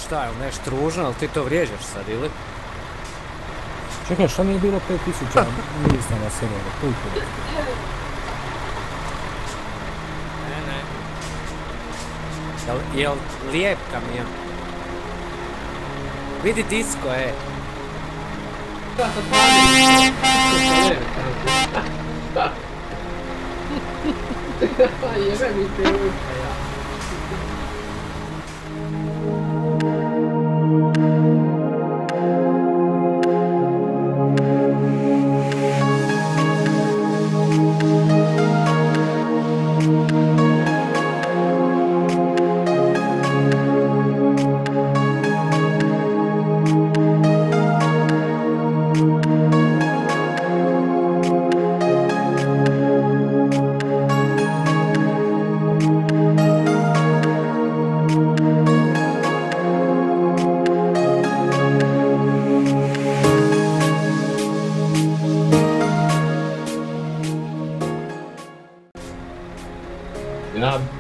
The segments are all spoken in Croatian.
Šta je, nešto ružno, ali ti to vrijeđaš sad, ili? Čekaj, šta nije bilo 5000 lista na serveru? Koliko? Ne. Jel lijep kamion? Vidi disko, Da, sad pravi. Jebe mi te ušta, ja.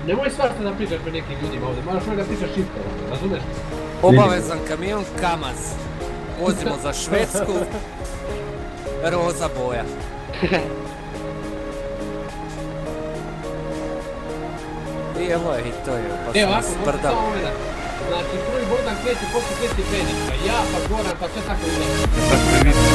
Nemoj svašta da pričaš pred nekim ljudima ovdje, moraš uvijek da pričaš šifrova, razumeš? Obavezan kamion Kamaz. Vozimo za Švedsku. Roza boja. I evo je, i to je, pa Evo, sam ako možeš sprdao. samo momenat. Znači, prvi Bogdan kreće, poslije kreće Penica, ja pa Goran, pa sve tako ide.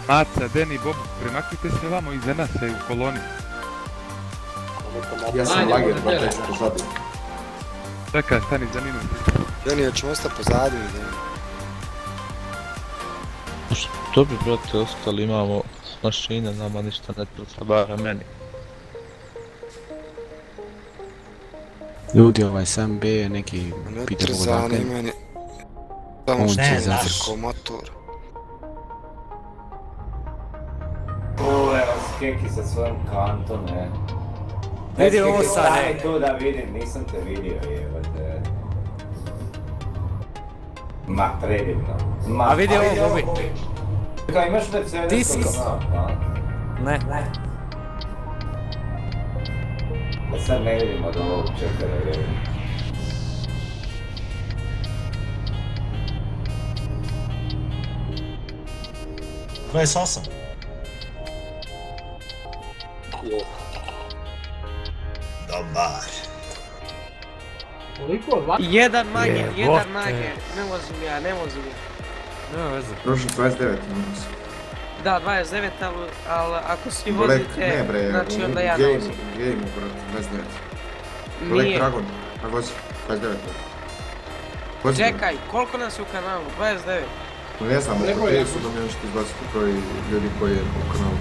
Maca, Deni, Bob, premaknite se vamo iza nas u koloni. Ja sam Ajde, lager, možete brate, reći. pozadi. Čekaj, stani za minut. Deni, hoćemo ostati pozadi ili Deni? Što bi, brate, ostali, imamo mašine, nama ništa ne treba, bara meni. Ljudi, ovaj sam B je neki Ne Peter trzani Vodaken. meni. Samo On što će je završi. crkao motor. Evo Skeki sa svojom kantom, ne. Vidi ovo sad, Stani tu da vidim, nisam te vidio, jebate. Ma, predivno. A vidi ovo, Bobi. Kao imaš Mercedes Disco. koji zna, a? Ne. Da sad ne vidim od ovog, čekaj da vidim. Koliko? Jedan manje, Jebote. jedan manje. Ne vozim ja, ne vozim ja. Nema veze. Prošli 29 minus. Da, 29, ali ako svi Black, vozite, ne bre, znači onda u ja ne game, vozim. u game-u, brate, 29. Black Nije. Dragon, a vozi, 29. Vozi, Čekaj, koliko nas je u kanalu? 29. brate. Ne znam, Nego oko je- 3 su da mi nešto izbaciti broj ljudi koji je u kanalu.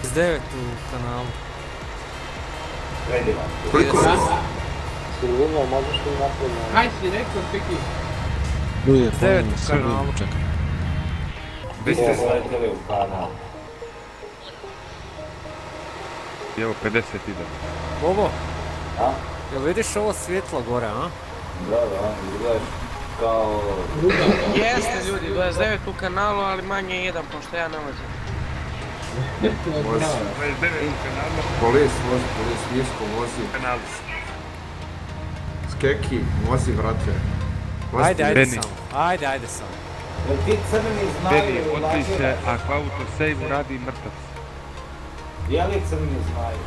S 9 u kanalu. Predivan. Koliko? Kaj si rekao, Skeki? Ljudi, Devet ponovno u sve kanalu. ljudi, čekaj. Vi ste sletili u kanal. I evo 50 ide. Bobo, A? jel vidiš ovo svjetlo gore, a? Da, izgledaš kao... Jeste ljudi, 29 u kanalu, ali manje jedan, pošto ja ne vozim. Vozi. 29 u kanalu. Polis vozi, Mirko vozi. Kanal. Skeki, vozi, brate. Vozi Ajde, ti. ajde Beni. samo. Ajde samo. Jel ti crni Beni, znaju odbij se, lažiraš? ako auto save radi mrtav. Je li crni znaju?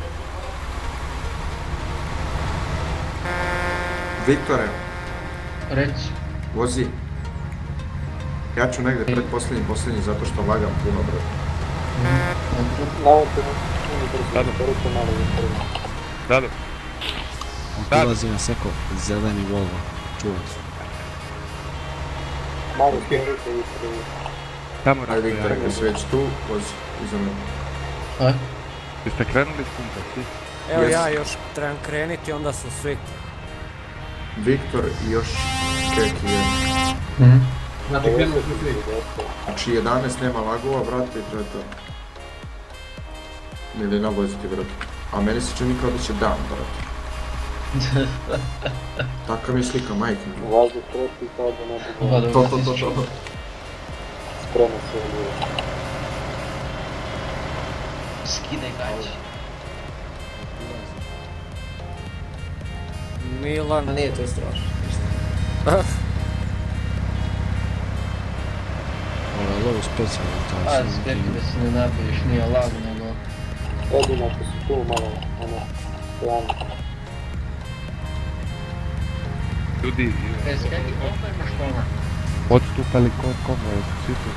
Viktore, Reci. vozi. Ja ću negdje pred posljednji, zato što lagam puno, brate. Dado. Dado. On ulazi na seko zeleni Volvo. Čuvaj. Tamo Ajde, radi. Viktore, kad si već tu, vozi iza mene. Jeste krenuli s pumpe, svi? Evo Yes. ja još trebam kreniti, onda su svi. Viktor i još Skeki je. Znači, krenuli smo svi. Znači 11 nema lagova, brate, i to je to. Ili navoziti, brate. A meni se čini kao da će dan, brate. Taka mi je slika, majke mi. To. Skidaj gaći. Milan. Nije to strašno. Ovo je lovo specijalno, taj A, sam Skeki neki- da se ne nabiješ, nije lag, nego... Ljudi, Skeki, koliko imaš toga? odstupali kod konvoja, svi tu.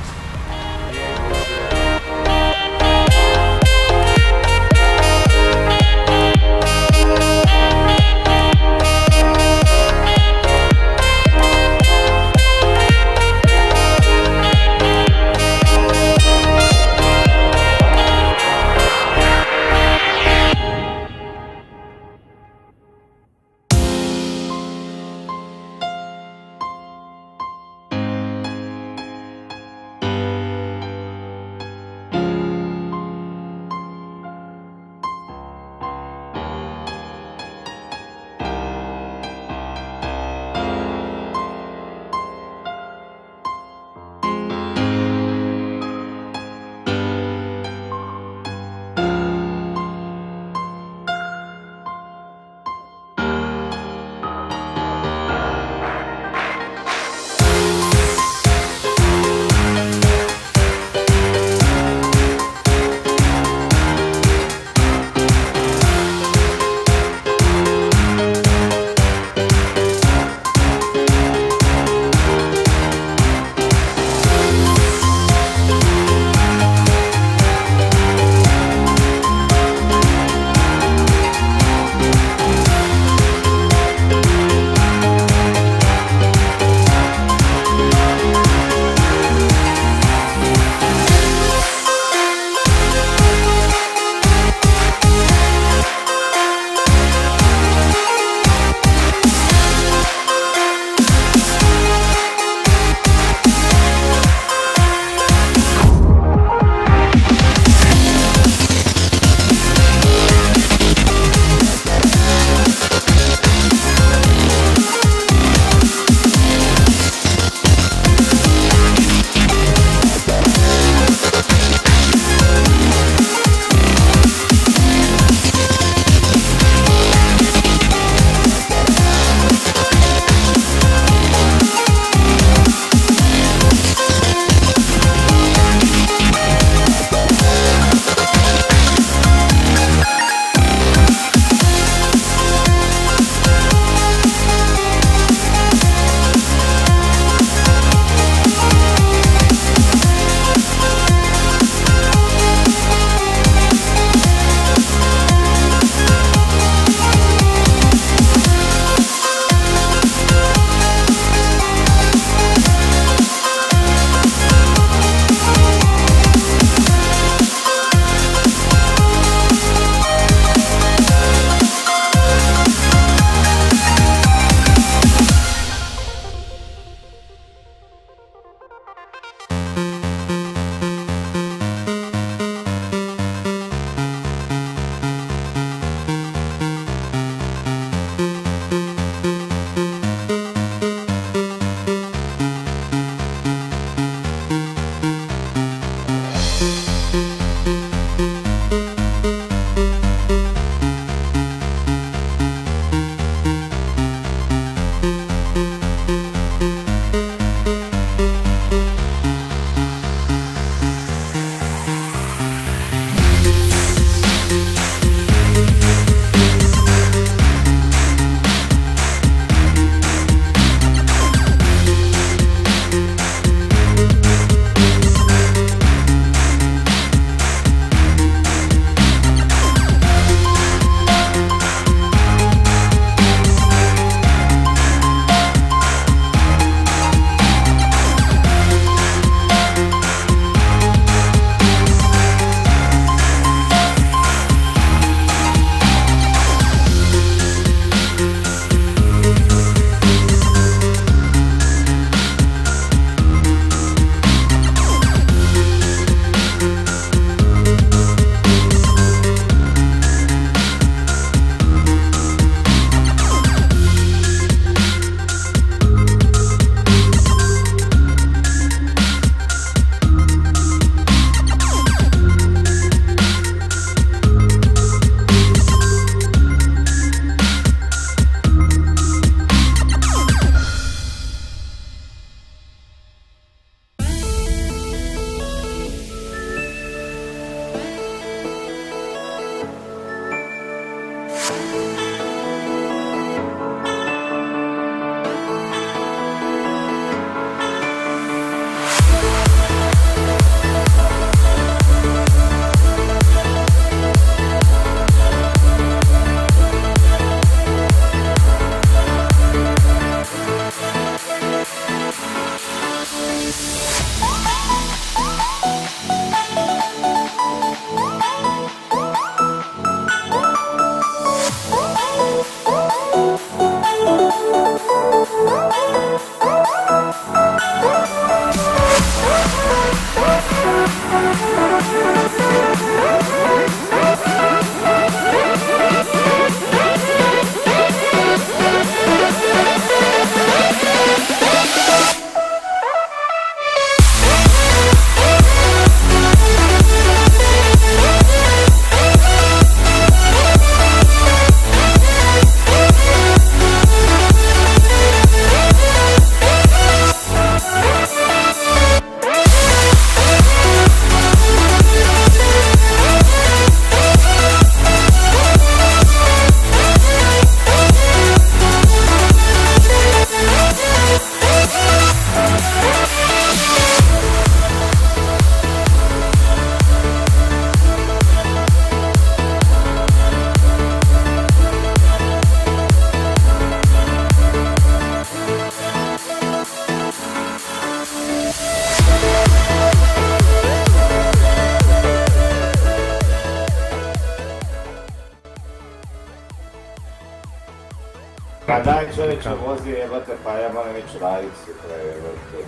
vozi jebate, pa ja moram ići raditi sutra jebate.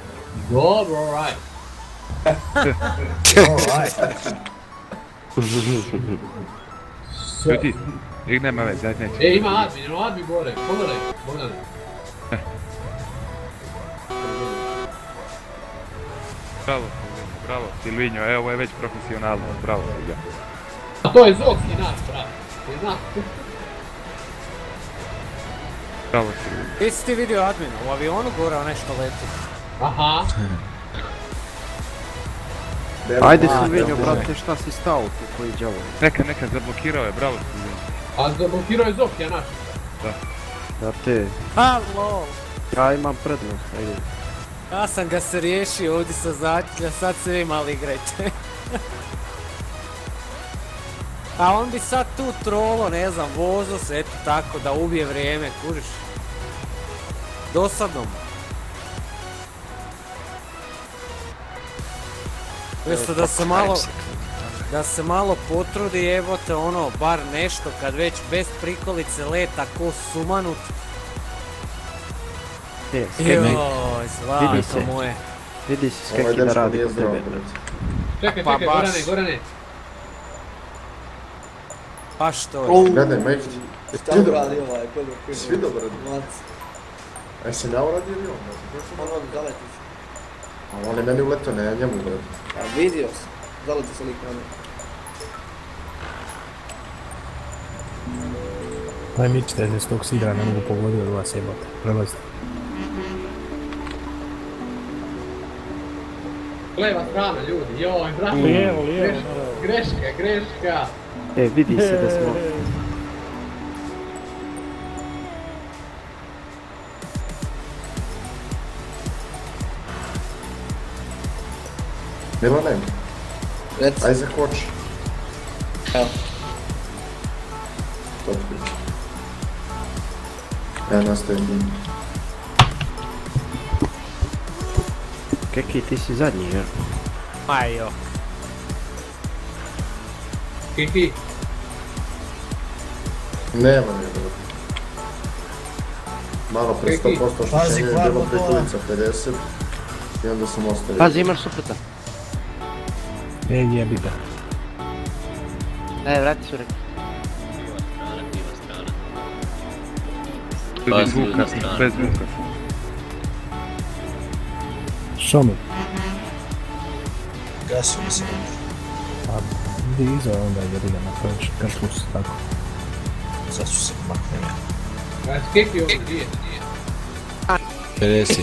Dobro, alright. Ljudi, nema već, daj neće. Ima admin gore, pogledaj, Bogdane. Bravo, Silvinjo, evo ovo je već profesionalno, bravo Silvinjo. A to je Zokski nas, brate. Je zna? Bravo Silvinjo. Jesi ti vidio admina, u avionu gore nešto leti. Aha. Ajde Silvinjo, brate, šta si stao tu koji djavo? Neka, zablokirao je, bravo Silvinjo. A zablokirao je Zokija naš. Brate, Halo! ja imam prednost, ajde. Ja sam ga se riješio ovdje sa začelja, sad se vi malo igrajte. A on bi sad tu trolo, ne znam, vozo se eto tako da ubije vrijeme, kužiš. Dosadno mu. Umjesto da se malo potrudi, jebote ono, bar nešto, kad već bez prikolice leta ko sumanut. Joj, zlato moje. Vidi si skeki da radi kod tebe. Čekaj, Gorane. Pa što je? Gledaj, Mekić. Šta uradi ovaj poljoprivrednik? Svi dobro radi. A jesi ja uradio ili on? On zaletiš. A on je meni uletio, ne ja njemu uletio. A vidio sam. Zaleti se lik na mene. Daj mičite se s tog sidra, ne mogu pogoditi od vas jebate. Prelazite. Leva strana, ljudi, joj, brate. Lijevo. Greška. Vidi se da smo... Milane, aj zakoči. Evo. Top bić. Ja nastavim tim. Keki, ti si zadnji, jel? Ajo. Kiki. Nema ne bilo. Malo pre 100% oštećenja je bilo prikolica 50 i onda sam ostavio. Pazi, imaš suprota. Jebi ga. Vrati su rekli. Bez zvuka. Što mi? Gasu mi se. A di iza onda jebi ga napraviš kartus tako. Sad ću se maknem. Kiki ovdje, nije. 50.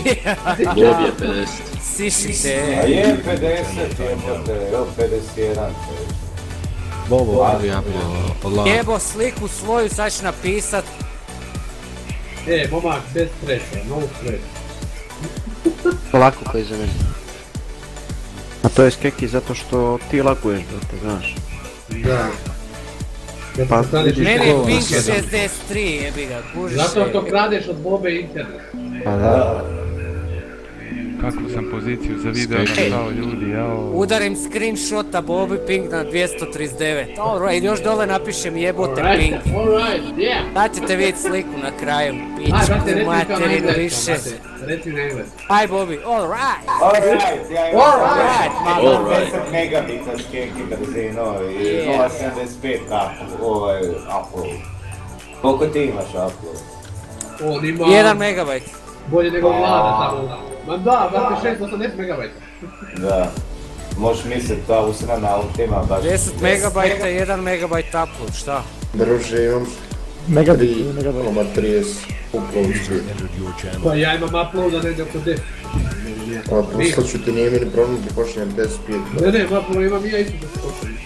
Bob je 50. Sišite. A je 50, jebote, evo 51. Bobo, javio. Jebo sliku svoju, sad ću napisat. Momak, bez stresa, no stresa. Polako koji za mene. A to je skeki zato što ti laguješ, brate, znaš. Da. Pa vidiš Meni je ko ping nas jedan. 63, jebi ga, kužiš. Zato što kradeš od Bobe internet. Pa da. Kakvu sam poziciju za video napravio ljudi, jao. Udarim screenshota Bobby ping na 239. Alright, još dole napišem jebote ping. Alright, yeah. Da ćete vidjeti sliku na kraju. Aj, brate, Pičku reci mi kao na materinu engleskom, više. brate. Reci mi na engleskom. Aj Bobby, alright. Alright, ja imam Alright, malo. 10 megabita škenki brzino i 0.75 upload. Koliko ti imaš upload? On ima... 1 megabajt. Bolje nego vlada tamo. Ma da, brate, 680 megabajta. Da. Možeš mislit, ta usrana autima baš... 10 megabajta, 1 megabajt upload, šta? Druže, imam 3,30 upload speed. Pa ja imam uploada negdje oko 10. Pa pustat ću ti, nije mi ni problem da počnem 10 speed. Ne, upload imam i ja isto da se počnem.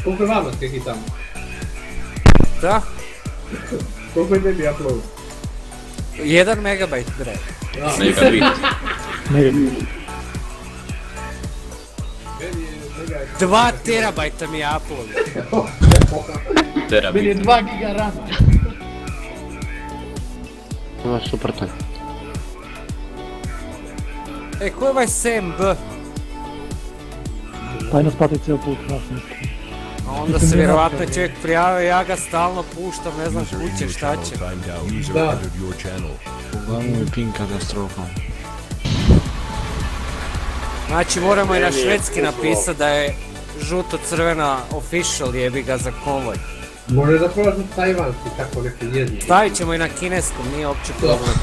Koliko je vama skeki tamo? Da? Koliko je tebi upload? 1 megabajt, bre. Megabit. 2 terabajta mi je upload. Meni je 2 giga rama. Imaš suprota. Ko je ovaj SMB? Tajno spati cijel put, znaš. A onda se vjerovatno čovjek prijavio, ja ga stalno puštam, ne znam kuće šta će. Da. Uglavnom je ping katastrofa. Znači moramo i na švedski napisati da je žuto-crvena official, jebi ga za konvoj. Može da prođu tajvanski, tako neki jezik. Stavit ćemo i na kineskom, nije opće problem.